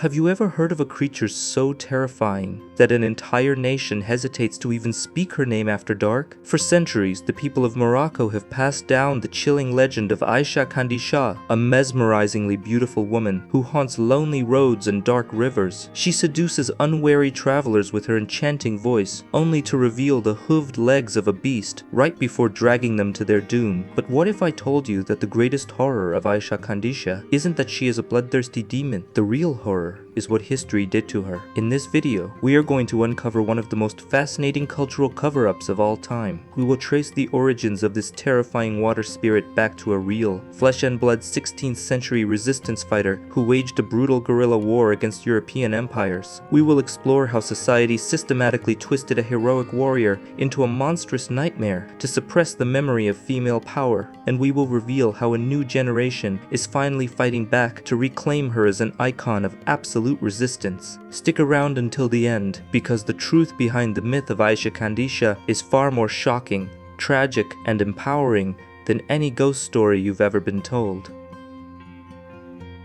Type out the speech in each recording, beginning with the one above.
Have you ever heard of a creature so terrifying that an entire nation hesitates to even speak her name after dark? For centuries, the people of Morocco have passed down the chilling legend of Aicha Kandicha, a mesmerizingly beautiful woman who haunts lonely roads and dark rivers. She seduces unwary travelers with her enchanting voice, only to reveal the hooved legs of a beast right before dragging them to their doom. But what if I told you that the greatest horror of Aicha Kandicha isn't that she is a bloodthirsty demon? The real horror is what history did to her. In this video, we are going to uncover one of the most fascinating cultural cover-ups of all time. We will trace the origins of this terrifying water spirit back to a real, flesh and blood 16th century resistance fighter who waged a brutal guerrilla war against European empires. We will explore how society systematically twisted a heroic warrior into a monstrous nightmare to suppress the memory of female power, and we will reveal how a new generation is finally fighting back to reclaim her as an icon of absolute resistance. Stick around until the end, because the truth behind the myth of Aicha Kandicha is far more shocking, tragic, and empowering than any ghost story you've ever been told.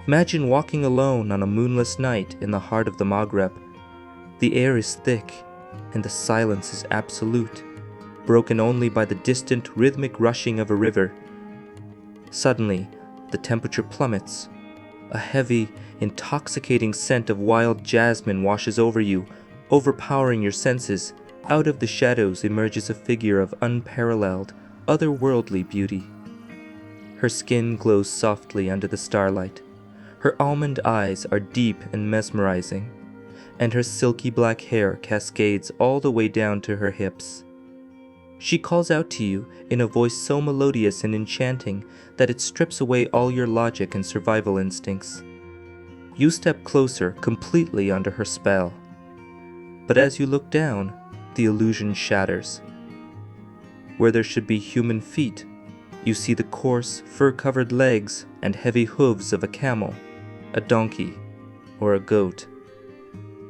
Imagine walking alone on a moonless night in the heart of the Maghreb. The air is thick, and the silence is absolute, broken only by the distant rhythmic rushing of a river. Suddenly, the temperature plummets. A heavy, intoxicating scent of wild jasmine washes over you, overpowering your senses. Out of the shadows emerges a figure of unparalleled, otherworldly beauty. Her skin glows softly under the starlight. Her almond eyes are deep and mesmerizing, and her silky black hair cascades all the way down to her hips. She calls out to you in a voice so melodious and enchanting that it strips away all your logic and survival instincts. You step closer, completely under her spell. But as you look down, the illusion shatters. Where there should be human feet, you see the coarse, fur-covered legs and heavy hooves of a camel, a donkey, or a goat.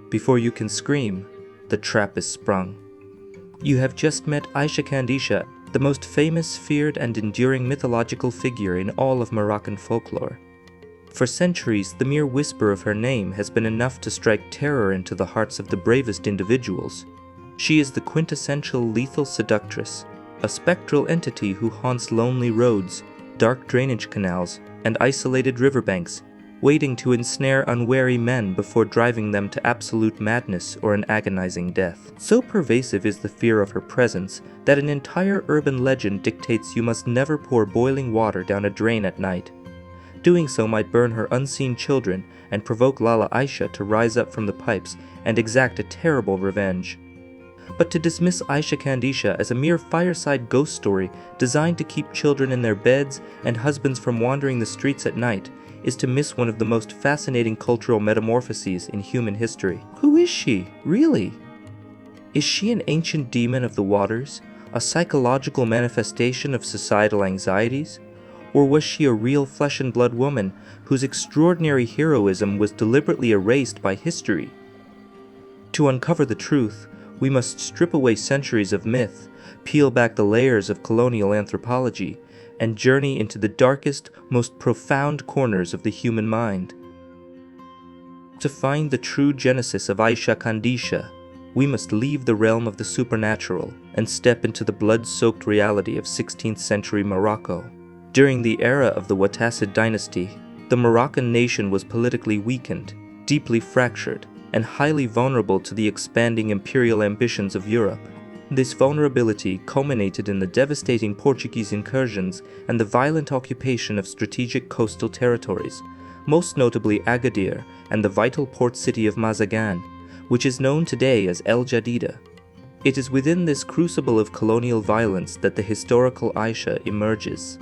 Before you can scream, the trap is sprung. You have just met Aicha Kandicha, the most famous, feared, and enduring mythological figure in all of Moroccan folklore. For centuries, the mere whisper of her name has been enough to strike terror into the hearts of the bravest individuals. She is the quintessential lethal seductress, a spectral entity who haunts lonely roads, dark drainage canals, and isolated riverbanks, waiting to ensnare unwary men before driving them to absolute madness or an agonizing death. So pervasive is the fear of her presence that an entire urban legend dictates you must never pour boiling water down a drain at night. Doing so might burn her unseen children and provoke Lala Aicha to rise up from the pipes and exact a terrible revenge. But to dismiss Aicha Kandicha as a mere fireside ghost story designed to keep children in their beds and husbands from wandering the streets at night is to miss one of the most fascinating cultural metamorphoses in human history. Who is she, really? Is she an ancient demon of the waters, a psychological manifestation of societal anxieties? Or was she a real flesh and blood woman whose extraordinary heroism was deliberately erased by history? To uncover the truth, we must strip away centuries of myth, peel back the layers of colonial anthropology, and journey into the darkest, most profound corners of the human mind. To find the true genesis of Aicha Kandicha, we must leave the realm of the supernatural and step into the blood-soaked reality of 16th century Morocco. During the era of the Ouattassid dynasty, the Moroccan nation was politically weakened, deeply fractured, and highly vulnerable to the expanding imperial ambitions of Europe. This vulnerability culminated in the devastating Portuguese incursions and the violent occupation of strategic coastal territories, most notably Agadir and the vital port city of Mazagan, which is known today as El Jadida. It is within this crucible of colonial violence that the historical Aicha emerges.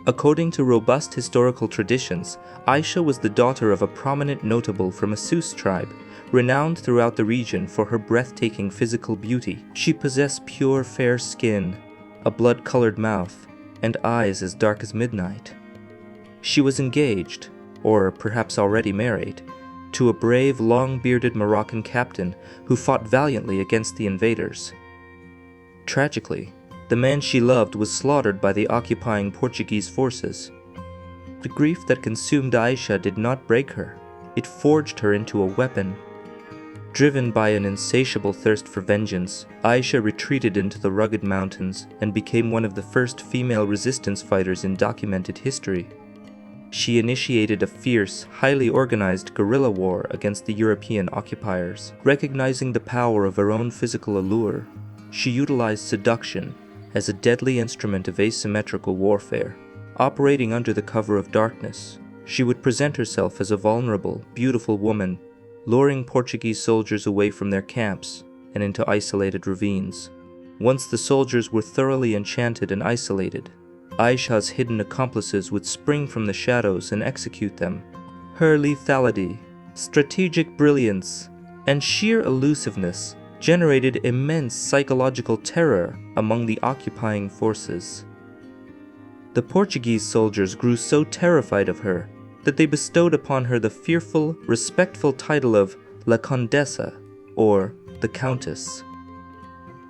According to robust historical traditions, Aicha was the daughter of a prominent notable from a Sus tribe, renowned throughout the region for her breathtaking physical beauty. She possessed pure fair skin, a blood-colored mouth, and eyes as dark as midnight. She was engaged, or perhaps already married, to a brave, long-bearded Moroccan captain who fought valiantly against the invaders. Tragically, the man she loved was slaughtered by the occupying Portuguese forces. The grief that consumed Aicha did not break her. it forged her into a weapon. Driven by an insatiable thirst for vengeance, Aicha retreated into the rugged mountains and became one of the first female resistance fighters in documented history. She initiated a fierce, highly organized guerrilla war against the European occupiers. Recognizing the power of her own physical allure, she utilized seduction as a deadly instrument of asymmetrical warfare. Operating under the cover of darkness, she would present herself as a vulnerable, beautiful woman, luring Portuguese soldiers away from their camps and into isolated ravines. Once the soldiers were thoroughly enchanted and isolated, Aicha's hidden accomplices would spring from the shadows and execute them. Her lethality, strategic brilliance, and sheer elusiveness generated immense psychological terror among the occupying forces. The Portuguese soldiers grew so terrified of her that they bestowed upon her the fearful, respectful title of La Condessa, or the Countess.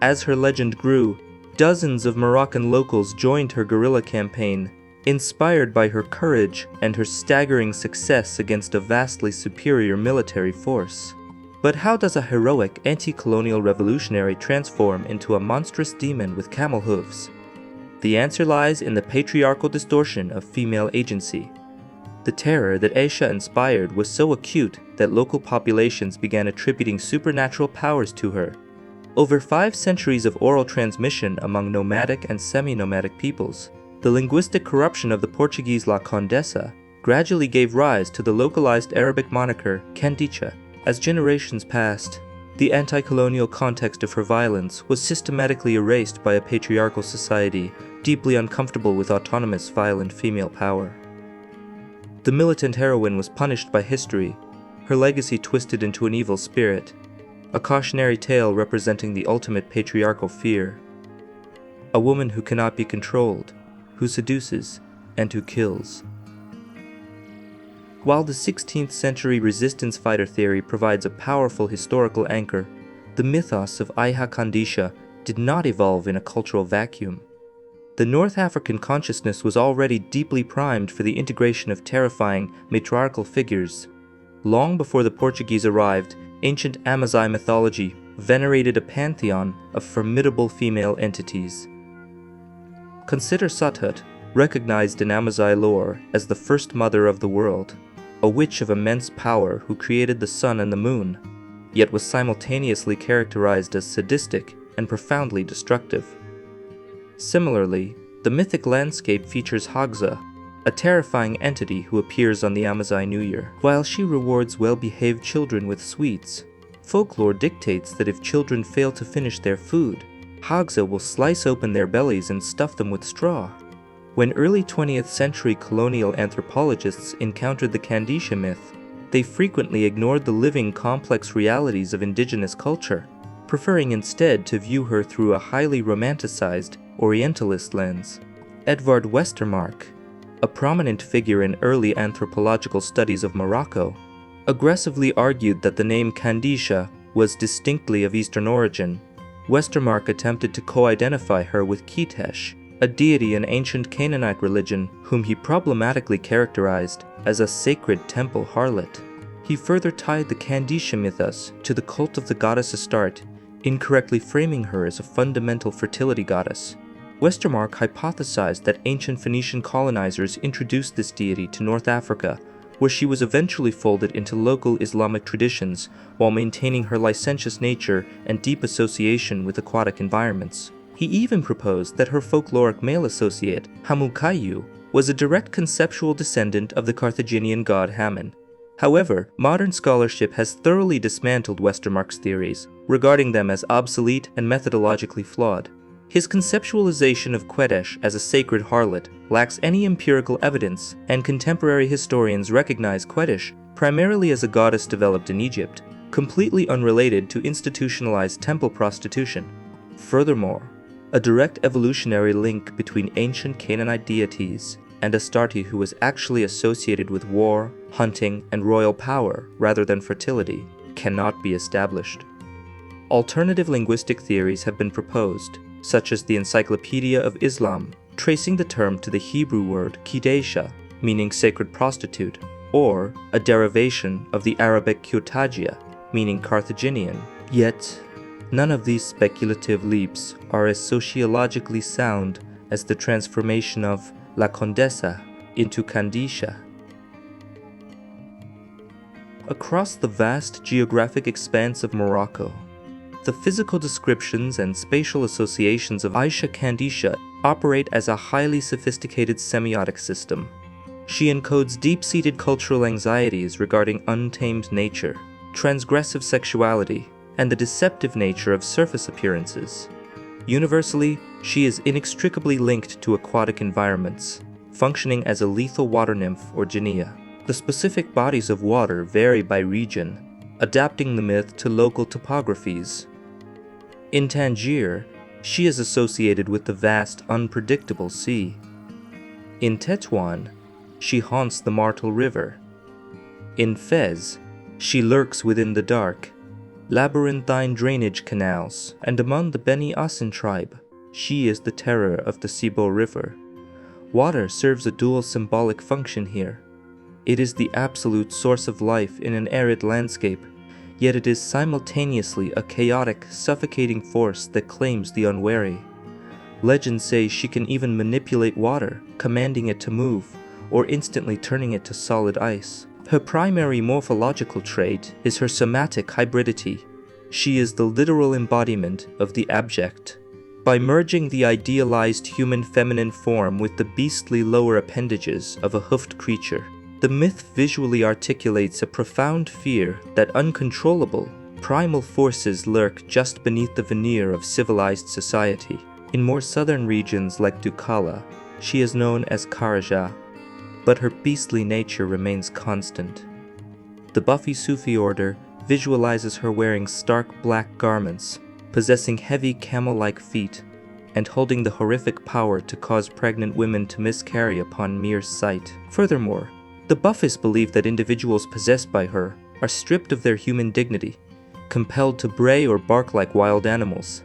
As her legend grew, dozens of Moroccan locals joined her guerrilla campaign, inspired by her courage and her staggering success against a vastly superior military force. But how does a heroic anti-colonial revolutionary transform into a monstrous demon with camel hooves? The answer lies in the patriarchal distortion of female agency. The terror that Aicha inspired was so acute that local populations began attributing supernatural powers to her. Over 5 centuries of oral transmission among nomadic and semi-nomadic peoples, the linguistic corruption of the Portuguese La Condessa gradually gave rise to the localized Arabic moniker Kandicha. As generations passed, the anti-colonial context of her violence was systematically erased by a patriarchal society deeply uncomfortable with autonomous, violent female power. The militant heroine was punished by history, her legacy twisted into an evil spirit, a cautionary tale representing the ultimate patriarchal fear. A woman who cannot be controlled, who seduces, and who kills. While the 16th century resistance fighter theory provides a powerful historical anchor, the mythos of Aicha Kandicha did not evolve in a cultural vacuum. The North African consciousness was already deeply primed for the integration of terrifying, matriarchal figures. Long before the Portuguese arrived, ancient Amazigh mythology venerated a pantheon of formidable female entities. Consider Sathut, recognized in Amazigh lore as the first mother of the world, a witch of immense power who created the sun and the moon, yet was simultaneously characterized as sadistic and profoundly destructive. Similarly, the mythic landscape features Hagza, a terrifying entity who appears on the Amazigh New Year. While she rewards well-behaved children with sweets, folklore dictates that if children fail to finish their food, Hagza will slice open their bellies and stuff them with straw. When early 20th century colonial anthropologists encountered the Kandicha myth, they frequently ignored the living, complex realities of indigenous culture, preferring instead to view her through a highly romanticized Orientalist lens. Edvard Westermarck, a prominent figure in early anthropological studies of Morocco, aggressively argued that the name Kandicha was distinctly of Eastern origin. Westermarck attempted to co-identify her with Kitesh, a deity in ancient Canaanite religion whom he problematically characterized as a sacred temple harlot. He further tied the Kandicha mythos to the cult of the goddess Astarte, incorrectly framing her as a fundamental fertility goddess. Westermarck hypothesized that ancient Phoenician colonizers introduced this deity to North Africa, where she was eventually folded into local Islamic traditions while maintaining her licentious nature and deep association with aquatic environments. He even proposed that her folkloric male associate, Hamukayu, was a direct conceptual descendant of the Carthaginian god Hammon. However, modern scholarship has thoroughly dismantled Westermarck's theories, regarding them as obsolete and methodologically flawed. His conceptualization of Quedesh as a sacred harlot lacks any empirical evidence, and contemporary historians recognize Quedesh primarily as a goddess developed in Egypt, completely unrelated to institutionalized temple prostitution. Furthermore, a direct evolutionary link between ancient Canaanite deities and Astarte, who was actually associated with war, hunting, and royal power rather than fertility, cannot be established. Alternative linguistic theories have been proposed, such as the Encyclopedia of Islam, tracing the term to the Hebrew word Kidesha, meaning sacred prostitute, or a derivation of the Arabic Qurtajia, meaning Carthaginian. Yet, none of these speculative leaps are as sociologically sound as the transformation of La Condessa into Kandicha. Across the vast geographic expanse of Morocco, the physical descriptions and spatial associations of Aicha Kandicha operate as a highly sophisticated semiotic system. She encodes deep-seated cultural anxieties regarding untamed nature, transgressive sexuality, and the deceptive nature of surface appearances. Universally, she is inextricably linked to aquatic environments, functioning as a lethal water nymph or genia. The specific bodies of water vary by region, adapting the myth to local topographies. In Tangier, she is associated with the vast, unpredictable sea. In Tetuan, she haunts the Martel River. In Fez, she lurks within the dark, labyrinthine drainage canals, and among the Beni Asin tribe, she is the terror of the Sibo River. Water serves a dual symbolic function here. It is the absolute source of life in an arid landscape, yet it is simultaneously a chaotic, suffocating force that claims the unwary. Legends say she can even manipulate water, commanding it to move, or instantly turning it to solid ice. Her primary morphological trait is her somatic hybridity. She is the literal embodiment of the abject. By merging the idealized human feminine form with the beastly lower appendages of a hoofed creature, the myth visually articulates a profound fear that uncontrollable, primal forces lurk just beneath the veneer of civilized society. In more southern regions like Dukkala, she is known as Karaja, but her beastly nature remains constant. The Buffy Sufi order visualizes her wearing stark black garments, possessing heavy camel-like feet, and holding the horrific power to cause pregnant women to miscarry upon mere sight. Furthermore, the Buffis believe that individuals possessed by her are stripped of their human dignity, compelled to bray or bark like wild animals.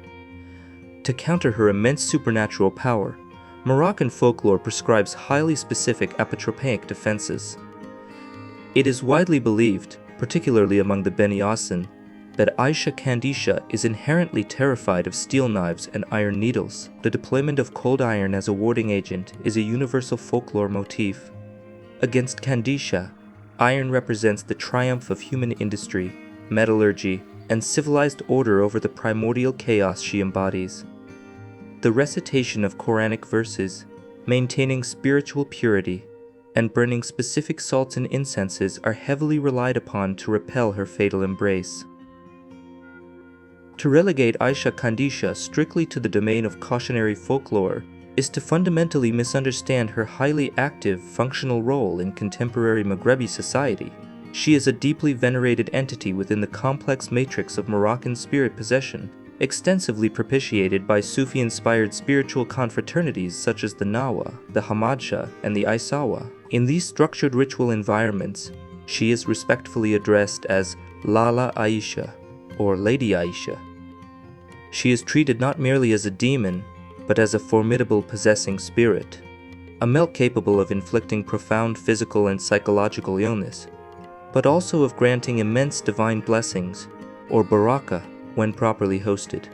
To counter her immense supernatural power, Moroccan folklore prescribes highly specific apotropaic defenses. It is widely believed, particularly among the Beni Asin, that Aicha Kandicha is inherently terrified of steel knives and iron needles. The deployment of cold iron as a warding agent is a universal folklore motif. Against Kandicha, iron represents the triumph of human industry, metallurgy, and civilized order over the primordial chaos she embodies. The recitation of Quranic verses, maintaining spiritual purity, and burning specific salts and incenses are heavily relied upon to repel her fatal embrace. To relegate Aicha Kandicha strictly to the domain of cautionary folklore is to fundamentally misunderstand her highly active, functional role in contemporary Maghrebi society. She is a deeply venerated entity within the complex matrix of Moroccan spirit possession, extensively propitiated by Sufi-inspired spiritual confraternities such as the Gnawa, the Hamadsha, and the Aisawa. In these structured ritual environments, she is respectfully addressed as Lala Aicha, or Lady Aicha. She is treated not merely as a demon, but as a formidable possessing spirit, a milk capable of inflicting profound physical and psychological illness, but also of granting immense divine blessings, or baraka, when properly hosted.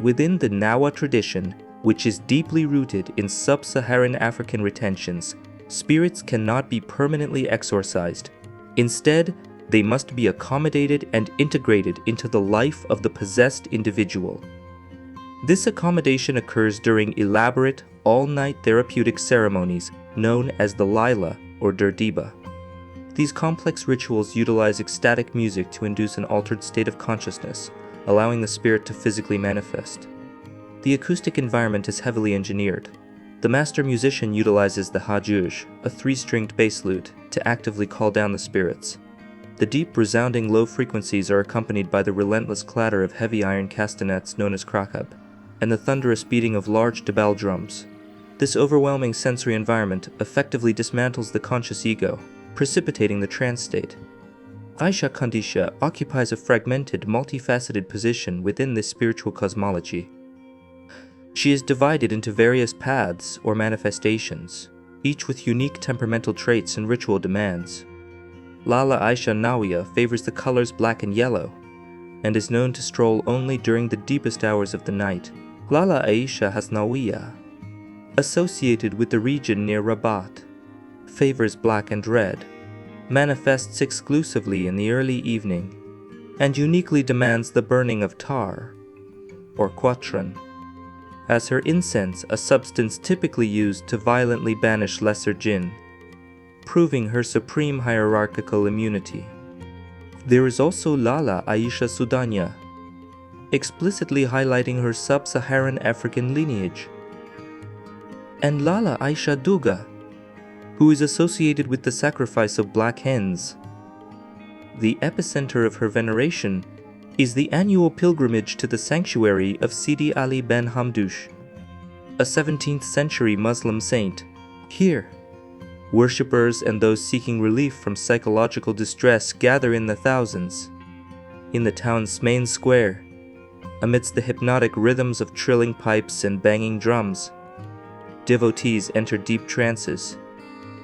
Within the Gnawa tradition, which is deeply rooted in sub-Saharan African retentions, spirits cannot be permanently exorcised. Instead, they must be accommodated and integrated into the life of the possessed individual. This accommodation occurs during elaborate, all-night therapeutic ceremonies known as the Laila or Derdiba. These complex rituals utilize ecstatic music to induce an altered state of consciousness, allowing the spirit to physically manifest. The acoustic environment is heavily engineered. The master musician utilizes the hajuj, a three-stringed bass lute, to actively call down the spirits. The deep, resounding low frequencies are accompanied by the relentless clatter of heavy iron castanets known as krakab, and the thunderous beating of large debal drums. This overwhelming sensory environment effectively dismantles the conscious ego, precipitating the trance state. Aicha Kandicha occupies a fragmented, multifaceted position within this spiritual cosmology. She is divided into various paths or manifestations, each with unique temperamental traits and ritual demands. Lala Aicha Nawiya favors the colors black and yellow, and is known to stroll only during the deepest hours of the night. Lala Aicha Hasnawiya, associated with the region near Rabat, favors black and red, manifests exclusively in the early evening, and uniquely demands the burning of tar, or quatran, as her incense, a substance typically used to violently banish lesser jinn, proving her supreme hierarchical immunity. There is also Lala Aicha Sudania, explicitly highlighting her sub-Saharan African lineage, and Lala Aicha Duga, who is associated with the sacrifice of black hens. The epicenter of her veneration is the annual pilgrimage to the sanctuary of Sidi Ali ben Hamdoush, a 17th century Muslim saint. Here, worshippers and those seeking relief from psychological distress gather in the thousands. In the town's main square, amidst the hypnotic rhythms of trilling pipes and banging drums, devotees enter deep trances,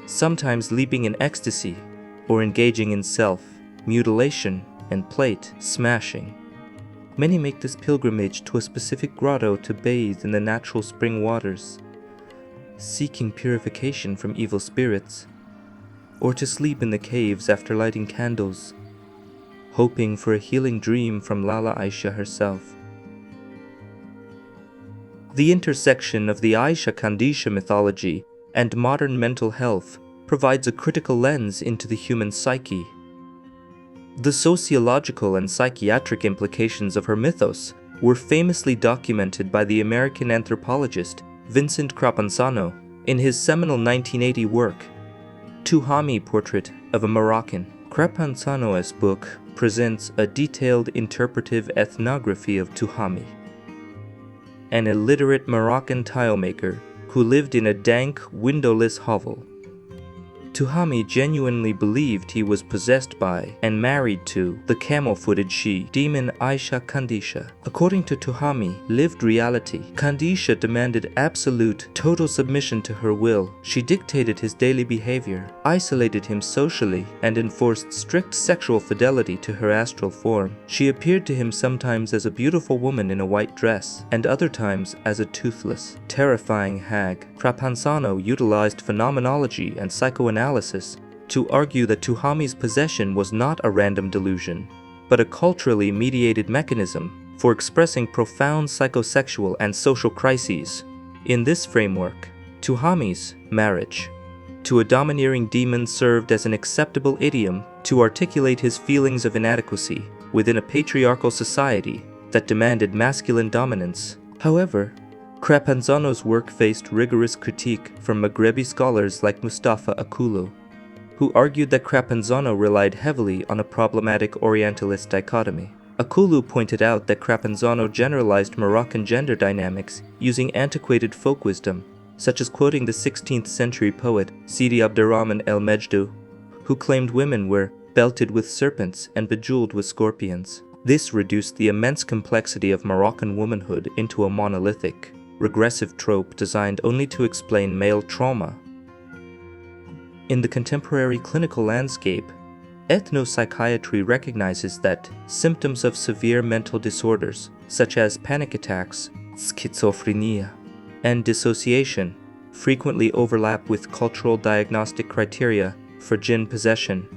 sometimes leaping in ecstasy or engaging in self-mutilation and plate smashing. Many make this pilgrimage to a specific grotto to bathe in the natural spring waters, seeking purification from evil spirits, or to sleep in the caves after lighting candles, hoping for a healing dream from Lala Aicha herself. The intersection of the Aicha Kandicha mythology and modern mental health provides a critical lens into the human psyche. The sociological and psychiatric implications of her mythos were famously documented by the American anthropologist Vincent Crapanzano in his seminal 1980 work, Tuhami Portrait of a Moroccan. Crapanzano's book presents a detailed interpretive ethnography of Tuhami, an illiterate Moroccan tilemaker who lived in a dank, windowless hovel. Tuhami genuinely believed he was possessed by and married to the camel-footed she-demon Aicha Kandicha. According to Tuhami, lived reality, Kandicha demanded absolute, total submission to her will. She dictated his daily behavior, isolated him socially, and enforced strict sexual fidelity to her astral form. She appeared to him sometimes as a beautiful woman in a white dress, and other times as a toothless, terrifying hag. Crapanzano utilized phenomenology and psychoanalysis to argue that Tuhami's possession was not a random delusion, but a culturally mediated mechanism for expressing profound psychosexual and social crises. In this framework, Tuhami's marriage to a domineering demon served as an acceptable idiom to articulate his feelings of inadequacy within a patriarchal society that demanded masculine dominance. However, Crapanzano's work faced rigorous critique from Maghrebi scholars like Mustafa Akulu, who argued that Crapanzano relied heavily on a problematic Orientalist dichotomy. Akulu pointed out that Crapanzano generalized Moroccan gender dynamics using antiquated folk wisdom, such as quoting the 16th century poet Sidi Abderrahman el-Mejdu, who claimed women were belted with serpents and bejeweled with scorpions. This reduced the immense complexity of Moroccan womanhood into a monolithic, regressive trope designed only to explain male trauma. In the contemporary clinical landscape, ethnopsychiatry recognizes that symptoms of severe mental disorders, such as panic attacks, schizophrenia, and dissociation, frequently overlap with cultural diagnostic criteria for jinn possession.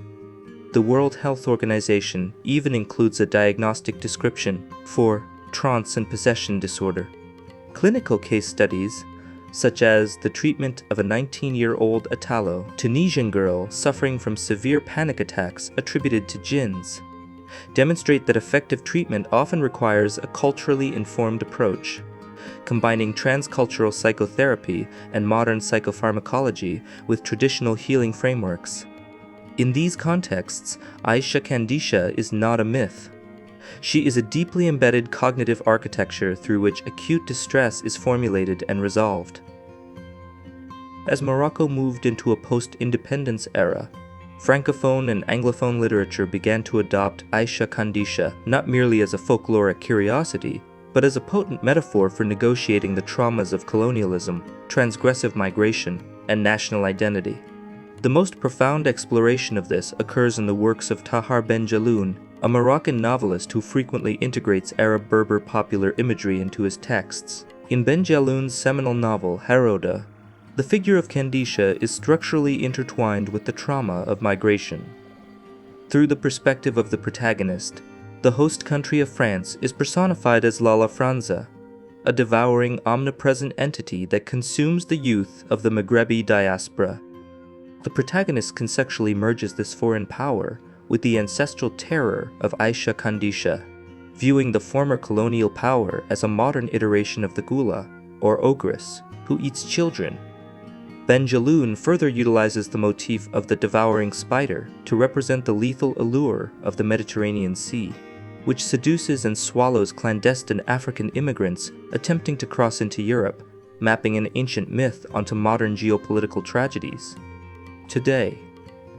The World Health Organization even includes a diagnostic description for trance and possession disorder. Clinical case studies, such as the treatment of a 19-year-old Italo Tunisian girl suffering from severe panic attacks attributed to jinns, demonstrate that effective treatment often requires a culturally informed approach, combining transcultural psychotherapy and modern psychopharmacology with traditional healing frameworks. In these contexts, Aicha Kandicha is not a myth. She is a deeply embedded cognitive architecture through which acute distress is formulated and resolved. As Morocco moved into a post-independence era, Francophone and Anglophone literature began to adopt Aicha Kandicha not merely as a folkloric curiosity, but as a potent metaphor for negotiating the traumas of colonialism, transgressive migration, and national identity. The most profound exploration of this occurs in the works of Tahar Ben Jaloun, a Moroccan novelist who frequently integrates Arab-Berber popular imagery into his texts. In Ben Jaloun's seminal novel, Haroda, the figure of Kandicha is structurally intertwined with the trauma of migration. Through the perspective of the protagonist, the host country of France is personified as Lala Franza, a devouring, omnipresent entity that consumes the youth of the Maghrebi diaspora. The protagonist conceptually merges this foreign power with the ancestral terror of Aicha Kandicha, viewing the former colonial power as a modern iteration of the Gula, or ogress, who eats children. Ben Jaloun further utilizes the motif of the devouring spider to represent the lethal allure of the Mediterranean Sea, which seduces and swallows clandestine African immigrants attempting to cross into Europe, mapping an ancient myth onto modern geopolitical tragedies. Today,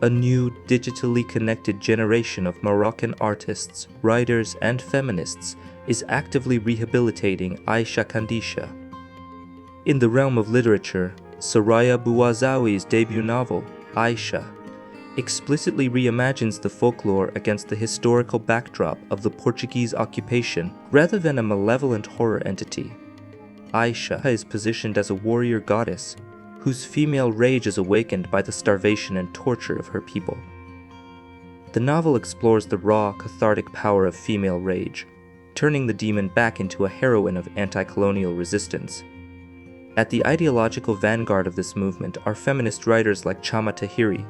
a new digitally connected generation of Moroccan artists, writers, and feminists is actively rehabilitating Aicha Kandicha. In the realm of literature, Soraya Bouazawi's debut novel, Aicha, explicitly reimagines the folklore against the historical backdrop of the Portuguese occupation rather than a malevolent horror entity. Aicha is positioned as a warrior goddess whose female rage is awakened by the starvation and torture of her people. The novel explores the raw, cathartic power of female rage, turning the demon back into a heroine of anti-colonial resistance. At the ideological vanguard of this movement are feminist writers like Chama Tahiri,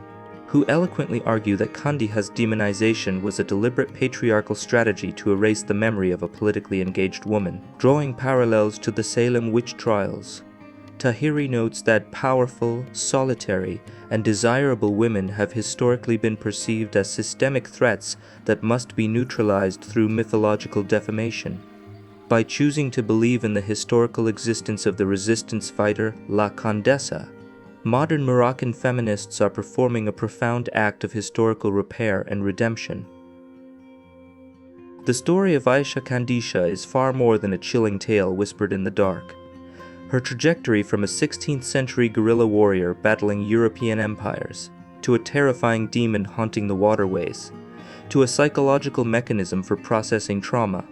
who eloquently argue that Kandicha's demonization was a deliberate patriarchal strategy to erase the memory of a politically engaged woman, drawing parallels to the Salem witch trials. Tahiri notes that powerful, solitary, and desirable women have historically been perceived as systemic threats that must be neutralized through mythological defamation. By choosing to believe in the historical existence of the resistance fighter La Condessa, modern Moroccan feminists are performing a profound act of historical repair and redemption. The story of Aicha Kandicha is far more than a chilling tale whispered in the dark. Her trajectory from a 16th century guerrilla warrior battling European empires, to a terrifying demon haunting the waterways, to a psychological mechanism for processing trauma,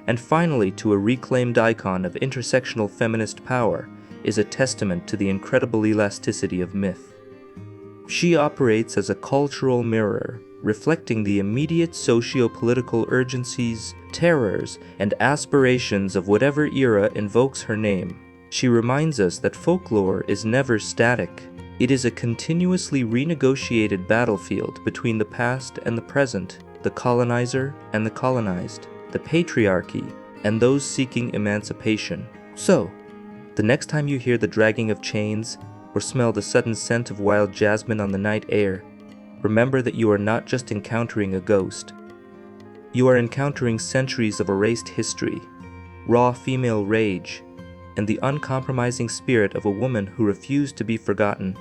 and finally to a reclaimed icon of intersectional feminist power, is a testament to the incredible elasticity of myth. She operates as a cultural mirror, reflecting the immediate socio-political urgencies, terrors, and aspirations of whatever era invokes her name. She reminds us that folklore is never static. It is a continuously renegotiated battlefield between the past and the present, the colonizer and the colonized, the patriarchy and those seeking emancipation. So, the next time you hear the dragging of chains or smell the sudden scent of wild jasmine on the night air, remember that you are not just encountering a ghost. You are encountering centuries of erased history, raw female rage, and the uncompromising spirit of a woman who refused to be forgotten.